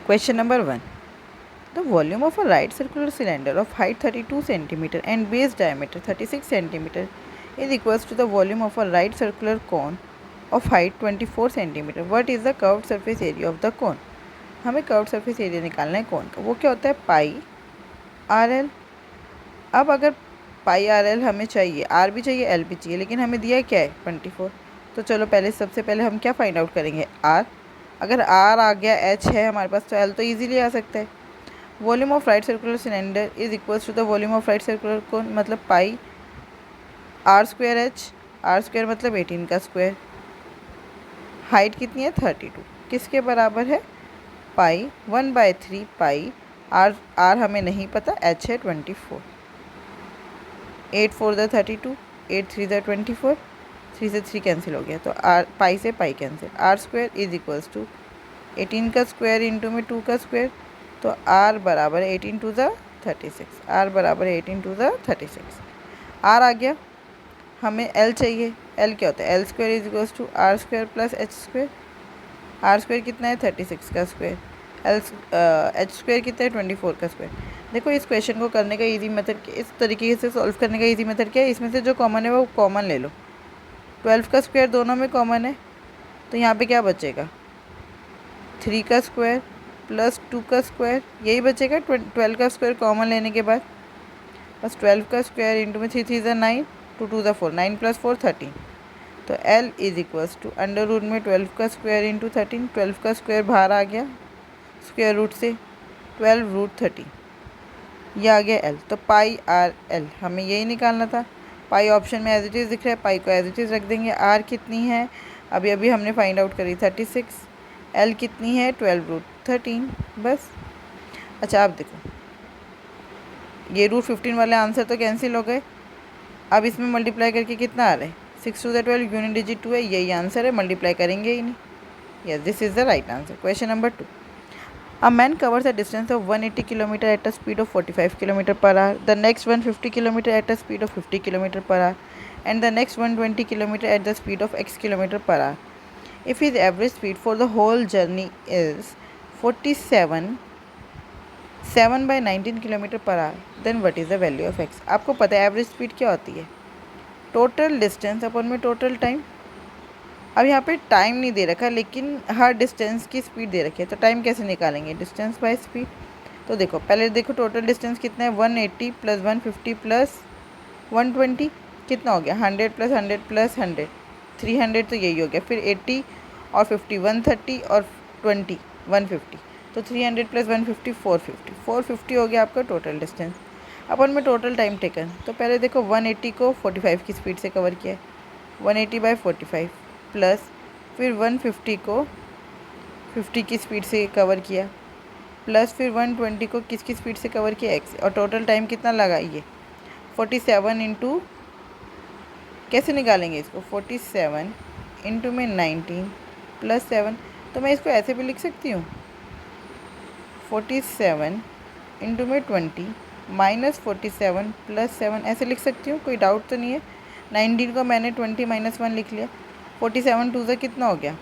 Question number 1. The volume of a right circular cylinder of height 32 cm and base diameter 36 cm is equals to the volume of a right circular cone of height 24 cm. What is the curved surface area of the cone? हमें curved surface area निकालना है कौन का, वो क्या होता है पाई R L. अब अगर पाई आर एल हमें चाहिए, आर भी चाहिए एल भी चाहिए, लेकिन हमें दिया क्या है 24। तो चलो पहले सबसे पहले हम क्या फाइंड आउट करेंगे आर। अगर आर आ गया एच है हमारे पास तो एल तो ईजिली आ सकता है। Volume of right circular cylinder is equals to the volume of right circular cone, मतलब pi r square h. R square मतलब 18 का स्क्वायर। हाइट कितनी है 32, किसके बराबर है पाई 1/3 पाई आर। आर हमें नहीं पता, एच है 24। 8 4 द 32, 8 3 द 24, 3 से 3 कैंसिल हो गया तो आर पाई से pi cancel. R square is equals to 18 का स्क्वायर इंटू में 2 का स्क्वायर, तो आर बराबर 18 टू द 36। आर बराबर 18 टू द 36। आर आ गया, हमें एल चाहिए। एल क्या होता है L square is equals to R square plus H square. R square कितना है 36 का स्क्वायर, एल एच स्क्वायर कितना है 24 का स्क्वायर। देखो इस क्वेश्चन को करने का इजी मेथड, इस तरीके से सॉल्व करने का इजी मेथड क्या है, इसमें से जो कॉमन है वो कॉमन ले लो। 12 का स्क्वायर दोनों में कॉमन है, तो यहाँ पे क्या बचेगा 3 का स्क्वायर प्लस 2 का स्क्वायर, यही बचेगा 12 का स्क्वायर कॉमन लेने के बाद। बस 12 का स्क्वायर इंटू में 3 3 ज़ा 9, 2 2 ज़ा 4, 9 + 4 13। तो L is equals to under root में 12 का स्क्वायर इंटू 13। 12 का स्क्वायर बाहर आ गया स्क्वायर रूट से, 12√30, ये आ गया L। तो पाई आर एल हमें यही निकालना था। पाई ऑप्शन में एज इट इज़ दिख रहा है, पाई को एज इट इज़ रख देंगे। आर कितनी है अभी अभी हमने फाइंड आउट करी 36, एल कितनी है 12√13, बस। अच्छा आप देखो ये √15 वाले आंसर तो कैंसिल हो गए। अब इसमें मल्टीप्लाई करके कितना आ रहा है 6 टू द 12, यूनिट डिजिट 2 है, यही आंसर है, मल्टीप्लाई करेंगे ही नहीं। Yes this is the right answer. Question number 2. A man covers a distance of 180 km at a speed of 45 km per hour, the next 150 km at a speed of 50 km per hour, and the next 120 km at the speed of x km per hour. If his average speed for the whole journey is 47 7/19 km per hour, then what is the value of x? आपको पता है average speed क्या होती है, total distance अपन में total time. अब यहाँ पे टाइम नहीं दे रखा, लेकिन हर डिस्टेंस की स्पीड दे रखी है, तो टाइम कैसे निकालेंगे डिस्टेंस बाय स्पीड। तो देखो पहले देखो टोटल डिस्टेंस कितना है 180 + 150 + 120 कितना हो गया 100 + 100 + 100 300, तो यही हो गया। फिर 80 और 50 130 और 20 150, तो 300 + 150 450, 450 हो गया आपका टोटल डिस्टेंस। अपन में टोटल टाइम टेकन, तो पहले देखो 180 को 45 की स्पीड से कवर किया है, 180/45 प्लस फिर 150 को 50 की स्पीड से कवर किया, प्लस फिर 120 को किसकी स्पीड से कवर किया एक्स, और टोटल टाइम कितना लगा ये 47 इंटू, कैसे निकालेंगे इसको 47 इंटू में 19 + 7, तो मैं इसको ऐसे भी लिख सकती हूँ 47 इंटू में 20 माइनस 47 + 7, ऐसे लिख सकती हूँ, कोई डाउट तो नहीं है। 19 को मैंने 20 - 1 लिख लिया, 47 2 से कितना हो गया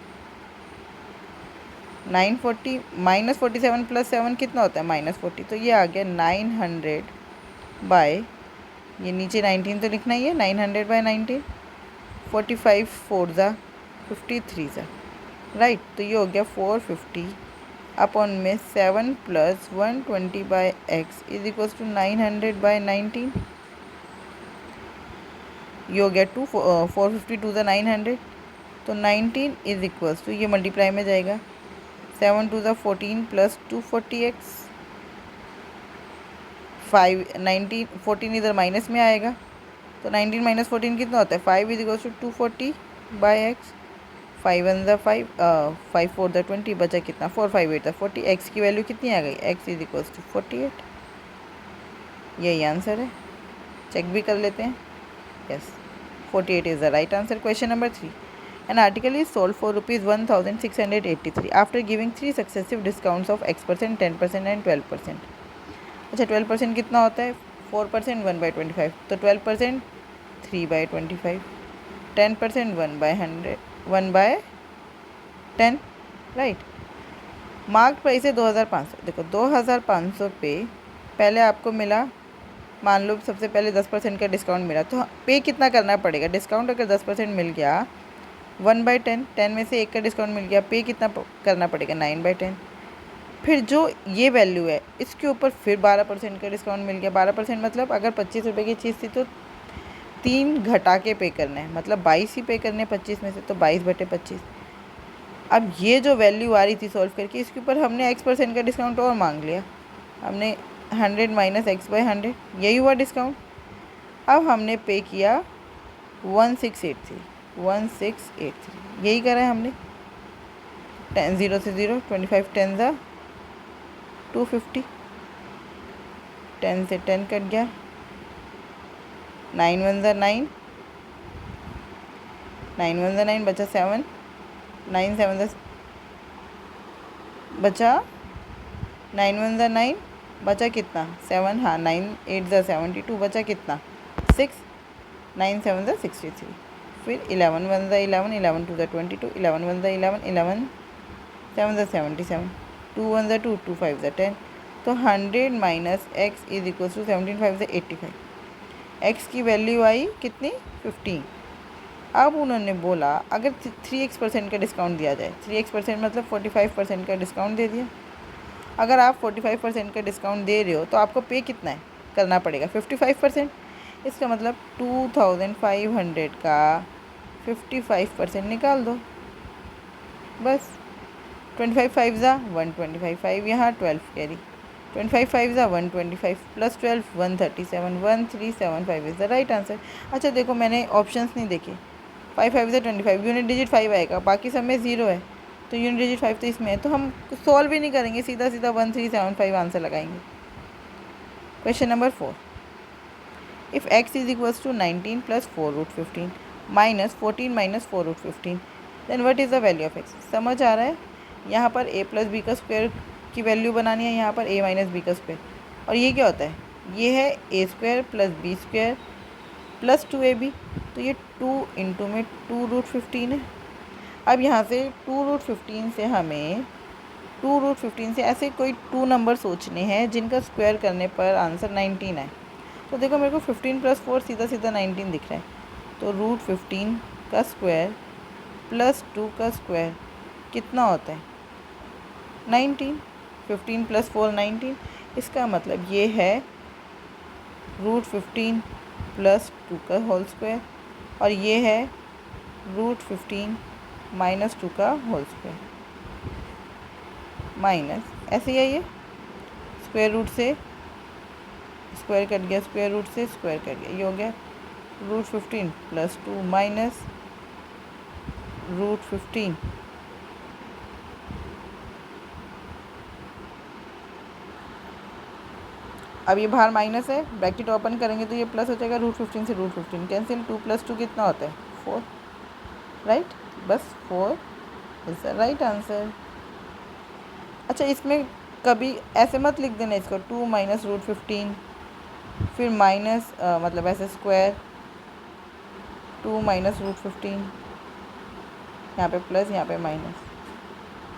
940, माइनस 47 + 7 कितना होता है -40, तो ये आ गया 900 बाय, ये नीचे 19 तो लिखना ही है, 900/19, 45 4 ज़ा 53 ज़ा, राइट। तो ये हो गया 450 अपॉन में 7 + 120/x इज इक्वल्स टू 900/19, ये हो गया 450 2 ज़ा 900, तो 19 इज इक्वल्स टू, ये मल्टीप्लाई में जाएगा 7 2 ज़ा 14 + 240x, 5 19 14 इधर माइनस में आएगा, तो 19 - 14 कितना होता है 5 इज इक्वल्स टू 240/x, 5 1 ज़ा 5 5 4 ज़ा 20, बचा कितना 4 5 8 ज़ा 40, x की वैल्यू कितनी आ गई x इज इक्वल्स टू 48, यही आंसर है। चेक भी कर लेते हैं, yes 48 is the right answer. Question number 3. An article is sold for ₹1,683 after giving 3 successive discounts of X%, 10% and 12%. अच्छा 12% कितना होता है 4% 1/25, तो 12% 3/25, 10% 1/100 1/10, राइट। मार्क प्राइस है 2500। देखो 2500 पे पहले आपको मिला, मान लो सबसे पहले 10% का डिस्काउंट मिला, तो पे कितना करना पड़ेगा? डिस्काउंट अगर 10% मिल गया 1/10, 10 में से 1 का डिस्काउंट मिल गया, पे कितना करना पड़ेगा? 9/10। फिर जो ये वैल्यू है इसके ऊपर फिर 12% का डिस्काउंट मिल गया। 12% मतलब अगर 25 रुपये की चीज़ थी तो 3 घटा के पे करना है, मतलब 22 ही पे करने 25 में से, तो 22/25। अब ये जो वैल्यू आ रही थी सॉल्व करके, इसके ऊपर हमने x% का डिस्काउंट और मांग लिया। हमने 100 माइनस x/100, यही हुआ डिस्काउंट। अब हमने पे किया 1683, यही करा है हमने। 10 0 से 0, 25 10 ज़ा 250, 10 से 10 कट गया, 9 1 ज़ा 9, 9 1 ज़ा 9 बचा 7, 9 7 ज़ा बचा 9 1 ज़ा 9 बचा कितना? 7, हाँ 9 8 ज़ा 72 बचा कितना? 6, 9 7 ज़ा 63। फिर 11 1 ज़ा 11, 11 2 ज़ा 22, 11 1 ज़ा 11, 11 7 ज़ा 77, 2 1 ज़ा 2, 2 5 ज़ा 10। तो 100 minus x is equal to 17 5 ज़ा 85। x की वैल्यू आई कितनी? 15। अब उन्होंने बोला अगर 3x% का डिस्काउंट दिया जाए, 3x% मतलब 45% का डिस्काउंट दे दिया। अगर आप 45% का डिस्काउंट दे रहे हो तो आपको पे कितना है करना पड़ेगा? 55%। इसका मतलब 2500 का 55% निकाल दो बस। 25 5 ज़ा 125, 5 यहाँ 12 कैरी, 25 5 ज़ा 125 plus 12 137, 1375 is the right answer. अच्छा देखो मैंने ऑप्शंस नहीं देखे। 5 5 ज़ा 25, यूनिट डिजिट 5 आएगा, बाकी सब में 0 है, तो यूनिट डिजिट 5 तो इसमें है, तो हम सॉल्व भी नहीं करेंगे, सीधा सीधा 1375 आंसर लगाएंगे। Question number 4, if x is equals to 19 plus 4 root 15 minus 14 minus 4 root 15, then what is the value of x? समझ आ रहा है? यहाँ पर a प्लस बी का स्क्वायर की वैल्यू बनानी है, यहाँ पर a माइनस बी का स्क्वायर, और ये क्या होता है? ये है a square plus B square plus 2ab, तो ये 2 इंटू में 2 रूट 15 है। अब यहाँ से 2 रूट 15 से हमें 2 रूट 15 से ऐसे कोई 2 नंबर सोचने हैं जिनका स्क्वायर करने पर आंसर 19 है। तो देखो मेरे को 15 प्लस 4 सीधा सीधा 19 दिख रहा है, तो रूट 15 का स्क्वायर प्लस 2 का स्क्वायर कितना होता है? 19। 15 प्लस 4 19, इसका मतलब ये है रूट 15 प्लस 2 का होल स्क्वायर, और ये है रूट 15 माइनस 2 का होल स्क्वायर, माइनस ऐसे ही है, ये स्क्वायर रूट से स्क्वायर कट गया, स्क्वायर रूट से स्क्वायर कट गया, ये हो गया रूट 15 प्लस 2 माइनस रूट 15 अब ये बाहर माइनस है, ब्रैकेट ओपन करेंगे तो ये प्लस हो जाएगा, रूट 15 से रूट 15 कैंसिल, 2 प्लस 2 कितना होता है? 4, राइट? बस 4 इज द राइट आंसर। अच्छा इसमें कभी ऐसे मत लिख देना इसको 2 माइनस रूट 15 फिर माइनस मतलब ऐसे स्क्वायर 2 माइनस रूट 15, यहाँ पे प्लस यहाँ पे माइनस,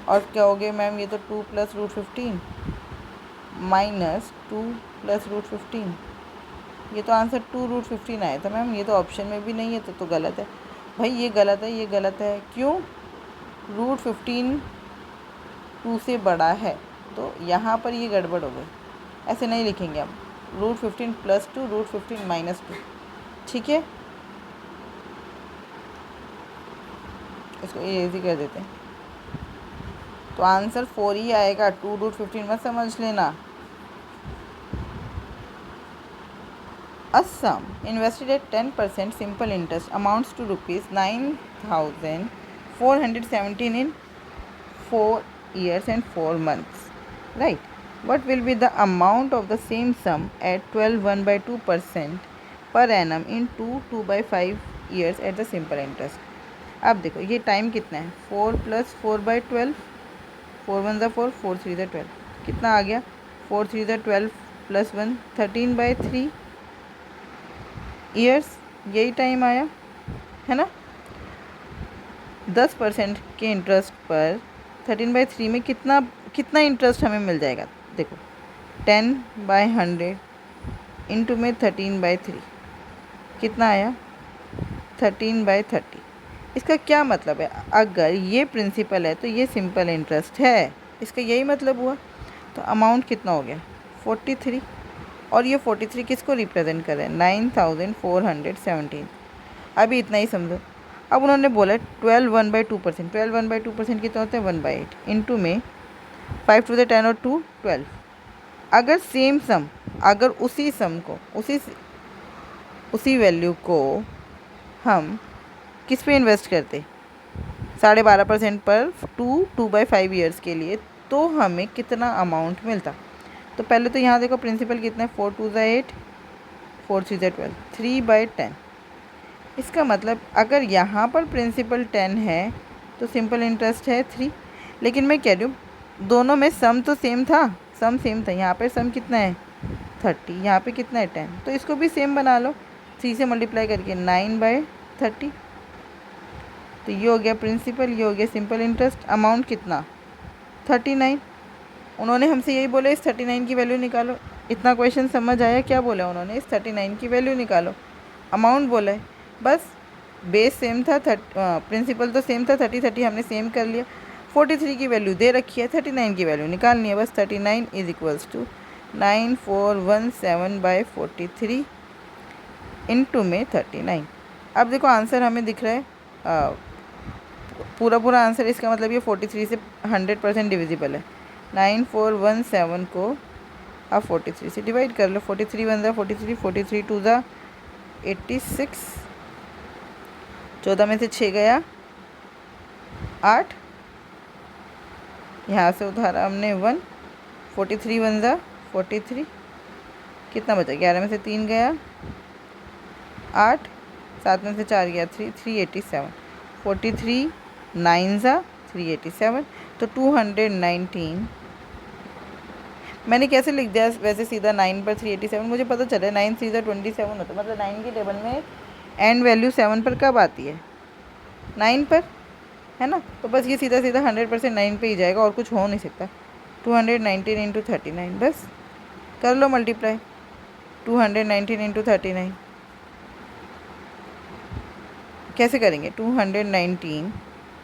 और क्या हो गया मैम? ये तो 2 plus root 15 minus 2 plus root 15, ये तो आंसर 2 रूट 15 आया था मैम, ये तो ऑप्शन में भी नहीं है, तो गलत है भाई, ये गलत है, ये गलत है। क्यों? रूट 15 2 से बड़ा है, तो यहाँ पर ये गड़बड़ हो गई, ऐसे नहीं लिखेंगे हम, रूट 15 प्लस 2 रूट 15 माइनस 2, ठीक है? इसको इजी कर देते हैं, तो आंसर 4 ही आएगा, 2 रूट 15 मत समझ लेना। A sum invested at 10% simple interest amounts to rupees 9,417 in 4 years and 4 months. Right? What will be the amount of the same sum at 12 1/2% per annum in 2 by 5 years at the simple interest? अब देखो ये time कितना है? 4 + 4/12, 4 1 = 4, 4 3 = 12, कितना आ गया? 4 3 = 12 + 1 13/3 years, यही time आया है ना। 10% के इंटरेस्ट पर 13/3 में कितना कितना इंटरेस्ट हमें मिल जाएगा? देखो 10/100 इंटू में 13/3 कितना आया? 13/30। इसका क्या मतलब है? अगर ये प्रिंसिपल है तो ये सिंपल इंटरेस्ट है, इसका यही मतलब हुआ। तो अमाउंट कितना हो गया? 43। और ये 43 किसको रिप्रेजेंट कर रहा है? 9417। अभी इतना ही समझो। अब उन्होंने बोला 12 1/2%। 12 1/2% कितना होता है? 1/8 इंटू में 5 to the 10 और 2 12। अगर सेम सम, अगर उसी सम को उसी वैल्यू को हम किस पे इन्वेस्ट करते? 12.5% पर 2/5 ईयर्स के लिए, तो हमें कितना अमाउंट मिलता? तो पहले तो यहाँ देखो प्रिंसिपल कितना है? 4 2 8, 4 3 12, 3/10। इसका मतलब अगर यहाँ पर प्रिंसिपल 10 है तो सिंपल इंटरेस्ट है 3। लेकिन मैं कह रही हूँ दोनों में सम तो सेम था, सम सेम था। यहाँ पर सम कितना है? 30, यहाँ पे कितना है? 10। तो इसको भी सेम बना लो, 3 से मल्टीप्लाई करके 9/30। तो ये हो गया प्रिंसिपल, ये हो गया सिंपल इंटरेस्ट। अमाउंट कितना? 39। उन्होंने हमसे यही बोला इस 39 की वैल्यू निकालो। इतना क्वेश्चन समझ आया? क्या बोला उन्होंने? इस 39 की वैल्यू निकालो। अमाउंट बोला है, बस बेस सेम था, प्रिंसिपल तो सेम था, 30 हमने सेम कर लिया। 43 की वैल्यू दे रखी है, 39 की वैल्यू निकालनी है बस। 39 इज इक्वल्स टू 9417/43 इंटू में 39। अब देखो आंसर हमें दिख रहा है, पूरा आंसर। इसका मतलब ये 43 से 100% डिविजिबल है। 9417 को आप 43 से डिवाइड कर लो। 43 1 ज़ा 43, 43 2 ज़ा 86, 14 में से 6 गया 8, यहाँ से उधारा हमने 1, 43 1 ज़ा 43, कितना बचा? 11 में से 3 गया 8, 7 में से 4 गया 3, 387। 43 9 ज़ा 387, तो 219। मैंने कैसे लिख दिया वैसे सीधा 9 पर 387? मुझे पता चला 9 3 ज़ा 27 होता है, मतलब 9 की टेबल में एंड वैल्यू 7 पर कब आती है? 9 पर, है ना? तो बस ये सीधा 100% 9 पे ही जाएगा, और कुछ हो नहीं सकता। 219 इंटू 39, बस कर लो मल्टीप्लाई। 219 इंटू 39 कैसे करेंगे? 219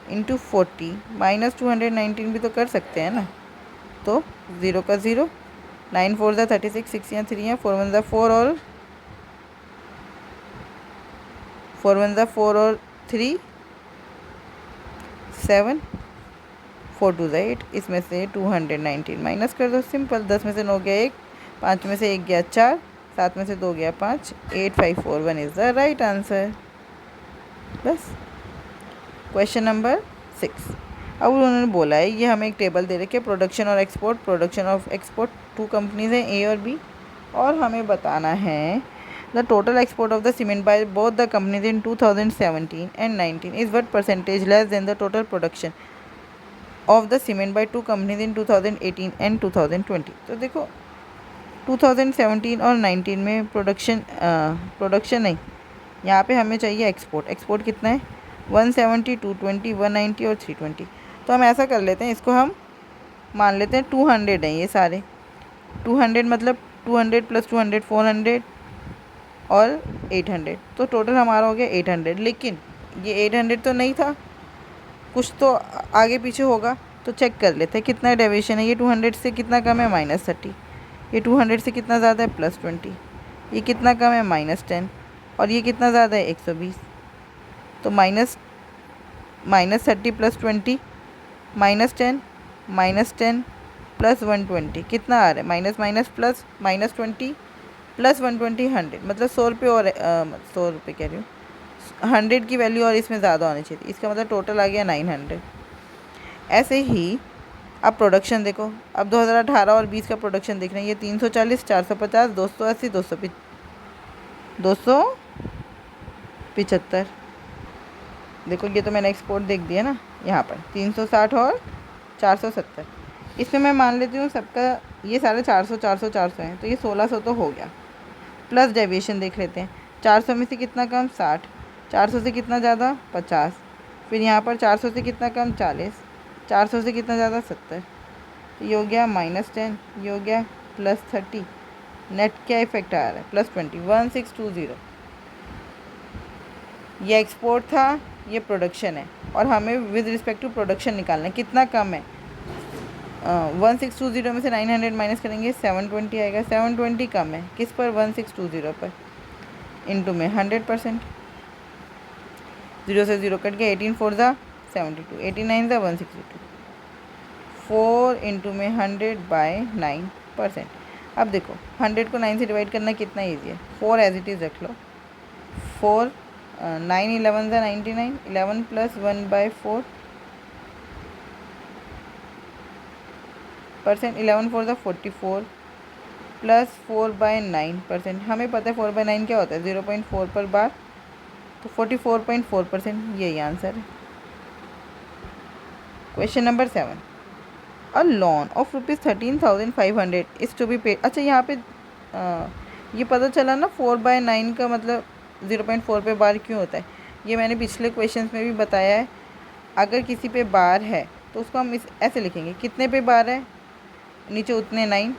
इंटू 40 माइनस 219 भी तो कर सकते हैं ना। तो 0 का 0, 9 4 ज़ा 36, 6 यहाँ 3 है, 4 1 ज़ा 4 और 4 1 ज़ा 4 और 3 7, 4 2 ज़ा 8। इसमें से 219 माइनस कर दो, सिंपल। 10 में से 9 गया 1, 5 में से 1 गया 4, 7 में से 2 गया 5, 8541 इज़ द राइट आंसर। बस क्वेश्चन नंबर 6। अब उन्होंने बोला है, ये हमें एक टेबल दे रखी है, प्रोडक्शन और export. Production of export 2 companies हैं, ए और बी, और हमें बताना है the total export of the cement by both the companies in 2017 and 19 is what percentage less than the total production of the cement by 2 companies in 2018 and 2020। तो देखो 2017 और 19 में प्रोडक्शन नहीं, यहाँ पे हमें चाहिए एक्सपोर्ट। एक्सपोर्ट कितना है? 170, 220, 190 और 320। तो हम ऐसा कर लेते हैं, इसको हम मान लेते हैं 200 हैं ये सारे। 200 मतलब 200 + 200 400 और 800, तो टोटल हमारा हो गया 800। लेकिन ये 800 तो नहीं था, कुछ तो आगे पीछे होगा, तो चेक कर लेते हैं कितना डेविएशन है। ये 200 से कितना कम है? -30। ये 200 से कितना ज़्यादा है? +20। ये कितना कम है? -10। और ये कितना ज़्यादा है? 120। तो -30 + 20 -10 -10 + 120 कितना आ रहा है? माइनस माइनस प्लस, -20 + 120 100, मतलब 100 रुपये। और 100 रुपये कह रही हूँ, 100 की वैल्यू और इसमें ज़्यादा होनी चाहिए। इसका मतलब टोटल आ गया 900। ऐसे ही अब प्रोडक्शन देखो, अब 2018 और 20 का प्रोडक्शन देख रहे हैं। ये 340, 450, 280, 275। देखो ये तो मैंने एक्सपोर्ट देख दिया ना, यहाँ पर 360 और 470। इसमें मैं मान लेती हूँ सबका ये सारे 400 400 400 हैं, तो ये 1600 तो हो गया। प्लस डेविएशन देख लेते हैं। 400 में से कितना कम? 60। 400 से कितना ज़्यादा? 50। फिर यहाँ पर 400 से कितना कम? 40। 400 से कितना ज़्यादा 70, ये हो गया -10, ये हो गया +30, नेट क्या इफेक्ट आ रहा है +20, 1620। ये एक्सपोर्ट था, ये प्रोडक्शन है, और हमें विद रिस्पेक्ट टू प्रोडक्शन निकालना है कितना कम है। 1620 में से 900 माइनस करेंगे 720 आएगा, 720 कम है किस पर 1620 पर, इनटू में 100%, 0 से 0 कट गया, 18 4 ज़ा 72, 89 ज़ा 162, 4 इंटू में 100/9%। अब देखो 100 को 9 से डिवाइड करना कितना ईजी है, 4 एज इट इज़ रख लो, 4 9 11 ज़ा 99, 11 + 1/4 %, 11 4 ज़ा 44 + 4/9%। हमें पता है 4/9 क्या होता है, 0.4 पर बार, तो 44.4% यही आंसर है। Question number 7, a loan of ₹13,500 is to be paid. अच्छा यहाँ पे ये पता चला ना 4/9 का मतलब 0.4 पे बार क्यों होता है, ये मैंने पिछले क्वेश्चंस में भी बताया है। अगर किसी पे बार है तो उसको हम ऐसे लिखेंगे, कितने पे बार है, नीचे उतने 9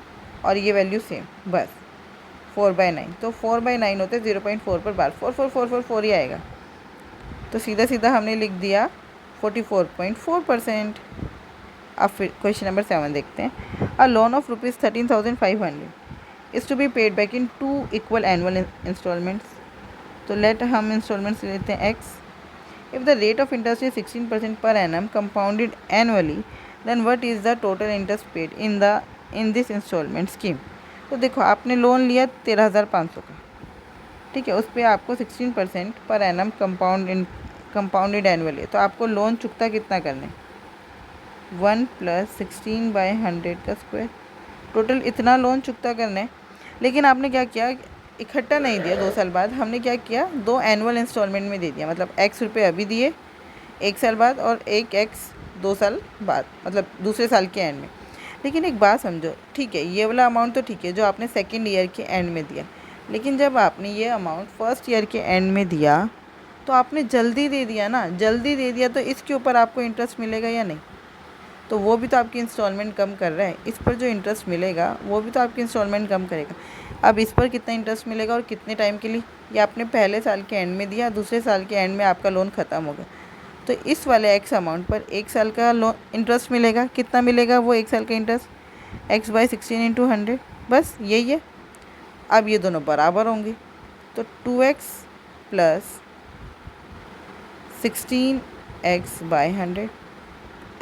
और ये वैल्यू सेम, बस 4/9, तो 4/9 होते हैं 0.4 पर बार, 4 ही आएगा, तो सीधा सीधा हमने लिख दिया 44.4%। अब फिर क्वेश्चन नंबर 7 देखते हैं, a loan of ₹13,500 is to be paid back in 2 equal annual instalments. तो लेट हम इंस्टॉलमेंट्स लेते हैं x। If the rate of interest is 16% per annum compounded annually, then what is the total interest paid in this instalment scheme. तो देखो आपने loan लिया 13,500 का, ठीक है, उस पर आपको 16% पर एनम कंपाउंडेड एनुअली, तो आपको लोन चुकता कितना करना है, 1 + 16/100 का स्क्वायर, टोटल इतना लोन चुकता करना है। लेकिन आपने क्या किया, इकट्ठा नहीं दिया 2 साल बाद, हमने क्या किया 2 एनुअल इंस्टॉलमेंट में दे दिया, मतलब x रुपये अभी दिए 1 साल बाद और एक x 2 साल बाद, मतलब दूसरे साल के एंड में। लेकिन एक बात समझो, ठीक है ये वाला अमाउंट तो ठीक है जो आपने सेकेंड ईयर के एंड में दिया, लेकिन जब आपने ये अमाउंट फर्स्ट ईयर के एंड में दिया तो आपने जल्दी दे दिया ना, जल्दी दे दिया तो इसके ऊपर आपको इंटरेस्ट मिलेगा या नहीं, तो वो भी तो आपकी इंस्टॉलमेंट कम कर रहा है, इस पर जो इंटरेस्ट मिलेगा वो भी तो आपकी इंस्टॉलमेंट कम करेगा। अब इस पर कितना इंटरेस्ट मिलेगा और कितने टाइम के लिए, ये आपने पहले साल के एंड में दिया, दूसरे साल के एंड में आपका लोन ख़त्म हो गया, तो इस वाले x अमाउंट पर 1 साल का लोन इंटरेस्ट मिलेगा, कितना मिलेगा वो 1 साल का इंटरेस्ट, x/16 × 100, बस यही है। अब ये दोनों बराबर होंगे, तो 2x + 16x/100,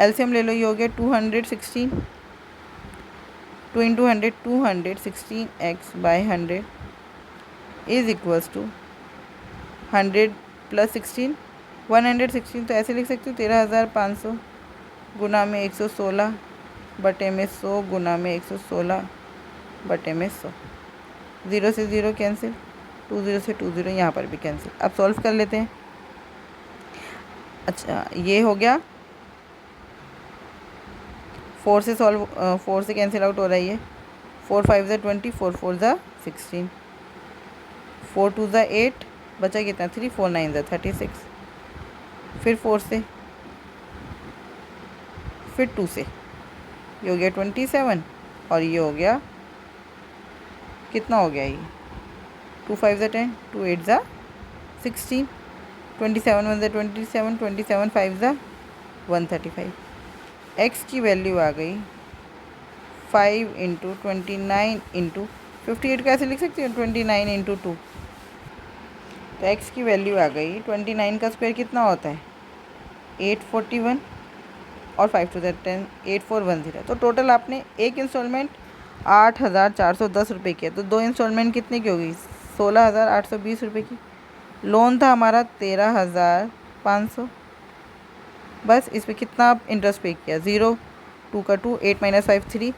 एलसीएम ले लो, ये हो गया 216, 2 × 100 216x/100 इज़ इक्वल्स टू 100 + 16 116, तो ऐसे लिख सकती हूँ 13,500 गुना में 116 बटे में 100 गुना में 116 बटे में 100, 0 से 0 कैंसिल, 20 से 20 यहाँ पर भी कैंसिल। अब सॉल्व कर लेते हैं। अच्छा ये हो गया, 4 से सॉल्व 4 से कैंसिल आउट हो रहा है ये, 4 5 ज़ा 20, 4 4 ज़ा 16, 4 2 ज़ा 8, बचा कितना 3, 4 9 ज़ा 36, फिर 4 से, फिर 2 से, ये हो गया 27 और ये हो गया कितना हो गया ये 2 5 ज़ा 10, 2 8 ज़ा 16, 27 1 ज़ा 27, 27 5 ज़ा 135, x की वैल्यू आ गई 5 × 29 × 58 को ऐसे लिख सकती हूँ 29 × 2, तो x की वैल्यू आ गई 29 का स्क्वायर कितना होता है 841 और 5 2 10, 8410। तो टोटल आपने एक इंस्टॉलमेंट 8,410 रुपये किया, तो 2 इंस्टॉलमेंट कितने की होगी 16,820 रुपये की। लोन था हमारा 13,500, बस इस पर कितना आप इंटरेस्ट पे किया 0, 2 का 2, 8 - 5 3,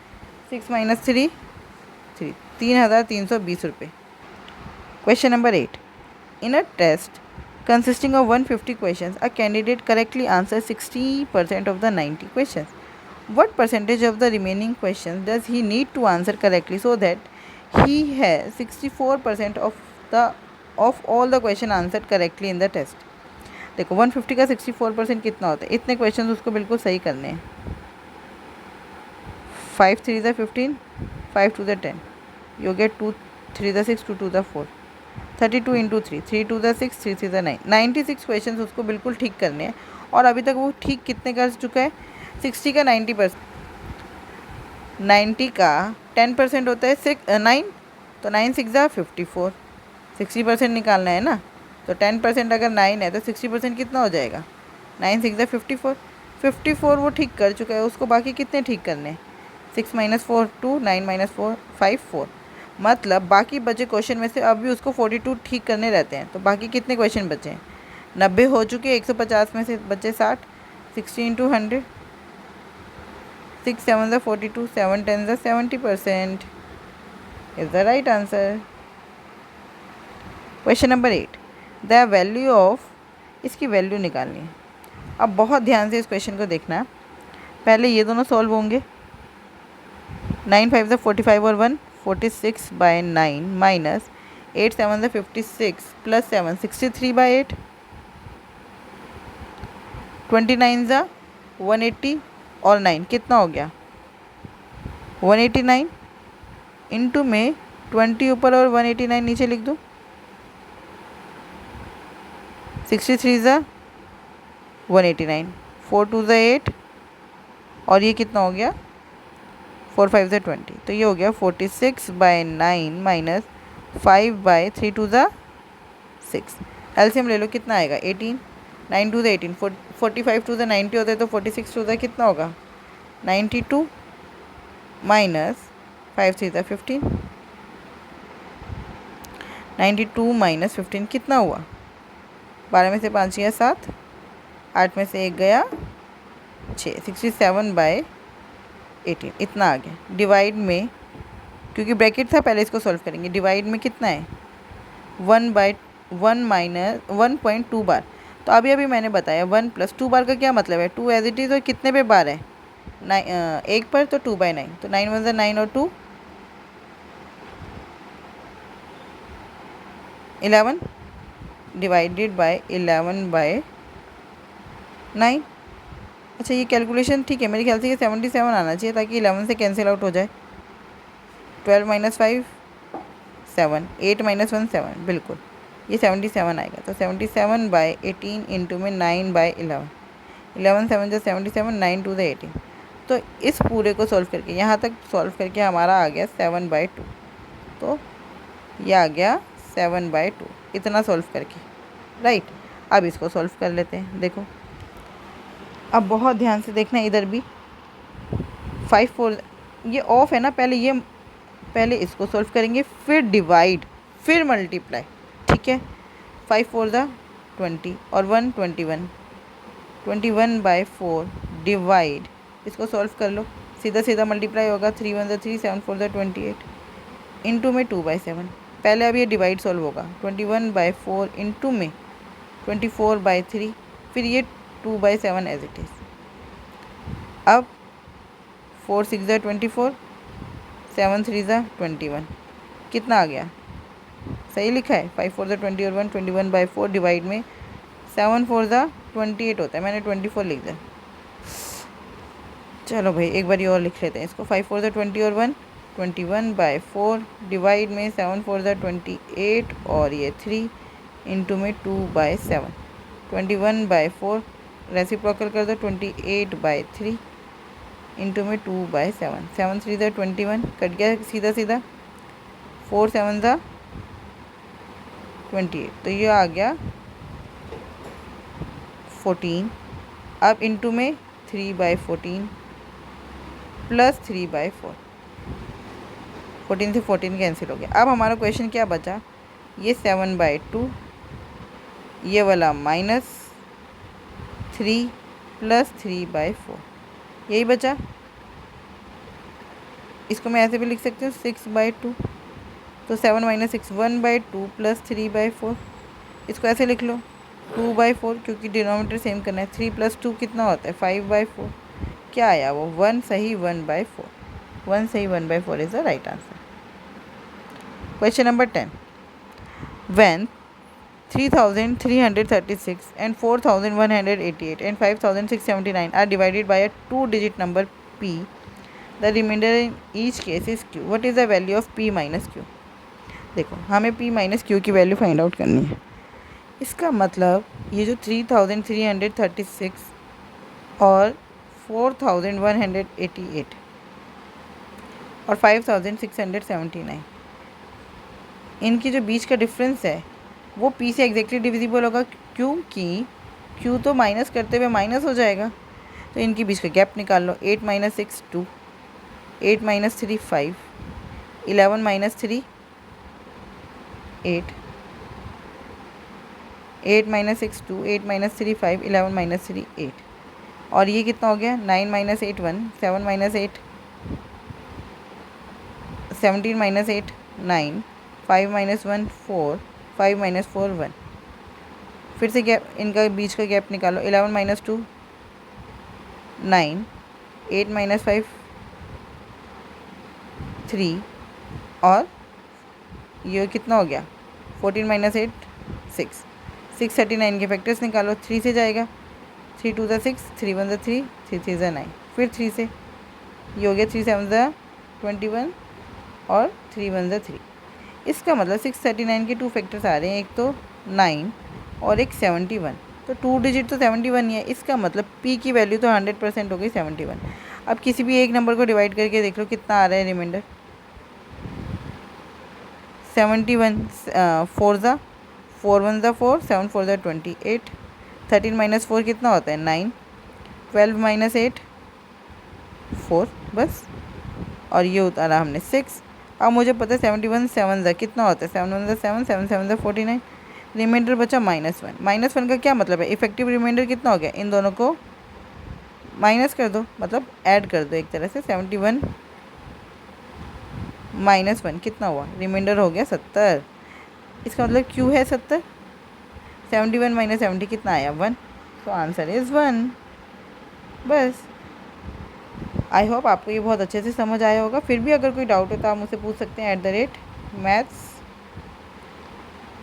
6 - 3 3, 3,320 रुपये। Question number 8, in a test consisting of 150 questions, a candidate correctly answers 60% of the 90 questions. What percentage of the remaining questions does he need to answer correctly so that he has 64% of all the question answered correctly in the test? देखो 150 का 64% कितना होता है, इतने question उसको बिल्कुल सही करने हैं। 5 3 ज़ा 15, 5 2 ज़ा 10, यू गेट 2 3 ज़ा 6, 2 2 ज़ा 4, 32 इंटू 3, 3 2 ज़ा 6, 3 3 ज़ा 9, 96 क्वेश्चन उसको बिल्कुल ठीक करने हैं। और अभी तक वो ठीक कितने कर चुका है, 60 का 90%, 90 का 10% होता है 9, तो 9 6 ज़ा 54, 60% निकालना है ना, तो 10% अगर 9 है तो 60% कितना हो जाएगा, 9 6 ज़ा 54, 54 वो ठीक कर चुका है, उसको बाकी कितने ठीक करने हैं, 6 - 4 2, 9 - 4 5 4, मतलब बाकी बचे क्वेश्चन में से अब भी उसको 42 ठीक करने रहते हैं। तो बाकी कितने क्वेश्चन बचे हैं, 90 हो चुके, 150 में से बचे 60, 60 इंटू 100, 6 7 ज़ा 42, 7 10 ज़ा 70% is the right answer. Question number 8, the value of, इसकी वैल्यू निकालनी है। अब बहुत ध्यान से इस क्वेश्चन को देखना, पहले ये दोनों सॉल्व होंगे, 9 5 ज़ा 45 और 1 46/9 माइनस 8 7 ज़ा 56 प्लस 7 63/8, 29 ज़ा 180 और 9 कितना हो गया 189, इंटू में 20 ऊपर और 189 नीचे लिख दूँ, 63 ज़ा 189, 4 2 ज़ा 8 और ये कितना हो गया 4 5 ज़ा 20, तो ये हो गया 46/9 माइनस 5/3 2 ज़ा 6। एलसीएम ले लो, कितना आएगा 18, 9 2 ज़ा 18, 45 2 ज़ा 90 होता है, तो 46 2 ज़ा कितना होगा 92 माइनस 5 3 ज़ा 15, 92 माइनस 15 कितना हुआ, 12 में से 5 गया 7, 8 में से 1 गया 6, 67/18 इतना आ गया। डिवाइड में, क्योंकि ब्रैकेट था पहले इसको सॉल्व करेंगे, डिवाइड में कितना है 1/1 माइनस 1.2 बार, तो अभी अभी मैंने बताया 1 + 2 बार का क्या मतलब है, 2 एज इट इज़, और कितने पे बार है 1 पर, तो 2/9, तो 9 1 ज़ा 9 और 2 11 डिवाइडेड बाय 11/9। अच्छा ये कैलकुलेशन ठीक है, मेरे ख्याल से ये 77 आना चाहिए, ताकि 11 से कैंसिल आउट हो जाए, 12 - 5 7, 8 - 1 7, बिल्कुल ये 77 आएगा, तो 77/18 इंटू में 9/11, 11 7 ज़ा 77, 9 2 ज़ा 18, तो इस पूरे को सॉल्व करके, यहाँ तक सॉल्व करके हमारा आ गया 7/2, तो ये आ गया 7/2 इतना सॉल्व करके, राइट। अब इसको सॉल्व कर लेते हैं, देखो अब बहुत ध्यान से देखना, इधर भी 5 4, ये ऑफ है ना, पहले इसको सॉल्व करेंगे, फिर डिवाइड, फिर मल्टीप्लाई, ठीक है। 5 4 ज़ा 20 और 1 21, 21/4 डिवाइड, इसको सॉल्व कर लो, सीधा सीधा मल्टीप्लाई होगा, 3 1 ज़ा 3, 7 4 ज़ा 28, इंटू में 2/7, पहले अब ये डिवाइड सॉल्व होगा, 21/4 इंटू में 24/3, फिर ये 2/7 एज इट इज़। अब 4 6 ज़ा 24, 7 3 ज़ा 21, कितना आ गया, सही लिखा है, 5 4 ज़ा 20 और 1 21/4 डिवाइड में 7 4 ज़ा 28 होता है, मैंने 24 लिख दिया। चलो भाई एक बार और लिख लेते हैं इसको, 5 4 ज़ा 20 और 1 21/4 डिवाइड में 7 4 ज़ा 28 और ये 3 इंटू में 2/7, 21/4 रेसिप्रोकल कर दो, 28/3 इंटू में 2/7, 7 3 ज़ा 21, कट गया सीधा सीधा, 4 7 ज़ा 28, तो ये आ गया 14। अब इंटू में 3/14 प्लस 3/4, 14 से 14 कैंसिल हो गया। अब हमारा क्वेश्चन क्या बचा, ये 7/2, ये वाला -3 प्लस 3/4, यही बचा। इसको मैं ऐसे भी लिख सकती हूँ 6/2, तो 7 - 6 1/2 प्लस 3/4, इसको ऐसे लिख लो 2/4, क्योंकि डिनोमिनेटर सेम करना है, 3 + 2 कितना होता है 5/4, क्या आया वो 1 सही 1/4, 1 सही 1/4 is the right answer. Question number 10, when 3,336 and 4,188 and 5,679 are divided by a two-digit number p. The remainder in each case is q. What is the value of p minus q? देखो हमें p minus q की value find out करनी है। इसका मतलब ये जो 3,336 और 4,188 और 5,679 इनकी जो बीच का डिफरेंस है वो p से एग्जैक्टली डिविजिबल होगा, क्योंकि q तो माइनस करते हुए माइनस हो जाएगा। तो इनकी बीच का गैप निकाल लो। 8 minus 6 2, 8 minus 3 5, 11 minus 3 8, 8 minus 6 2, 8 minus 3 5, 11 minus 3 8। और ये कितना हो गया? 9 minus 8 1, 7 minus 8 17 minus 8 9, 5 minus 1 4, 5 minus 4 1। फिर से गैप, इनका बीच का गैप निकालो। 11 माइनस 2 9, 8 माइनस 5 3 और ये कितना हो गया? 14 माइनस 8 6, 639 के फैक्टर्स निकालो। 3 से जाएगा, 3 2 ज़ा 6, 3 1 ज़ा 3, 3 3 ज़ा 9। फिर 3 से ये हो गया 3 7 ज़ा 21 और 3 1 ज़ा 3। इसका मतलब 639 के टू फैक्टर्स आ रहे हैं, एक तो 9 और एक 71। तो टू डिजिट तो 71 ही है। इसका मतलब p की वैल्यू तो 100% हो गई 71। अब किसी भी एक नंबर को डिवाइड करके देख लो कितना आ रहा है रिमाइंडर। 71 4 ज़ा 4 1 ज़ा 4, 7 4 ज़ा 28। 13 माइनस 4 कितना होता है? 9। 12 माइनस 8 4, बस। और ये उतारा हमने 6। अब मुझे पता है 71 7 ज़ा कितना होता है? 7 1 ज़ा 7, 7 7 ज़ा 49। रिमाइंडर बचा -1। -1 का क्या मतलब है? इफेक्टिव रिमाइंडर कितना हो गया? इन दोनों को माइनस कर दो, मतलब ऐड कर दो एक तरह से। 71 -1 कितना हुआ? रिमाइंडर हो गया 70। इसका मतलब q है 70। 71 माइनस 70 कितना आया? 1। तो आंसर इज़ 1। बस। आई होप आपको ये बहुत अच्छे से समझ आया होगा। फिर भी अगर कोई डाउट हो तो आप मुझसे पूछ सकते हैं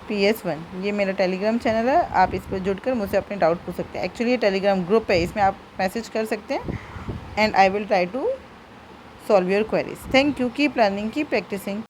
@mathsps1। ये मेरा टेलीग्राम चैनल है, आप इस पर जुड़कर मुझसे अपने डाउट पूछ सकते हैं। एक्चुअली ये टेलीग्राम ग्रुप है, इसमें आप मैसेज कर सकते हैं and I will try to solve your queries. Thank you. Keep learning, keep practising.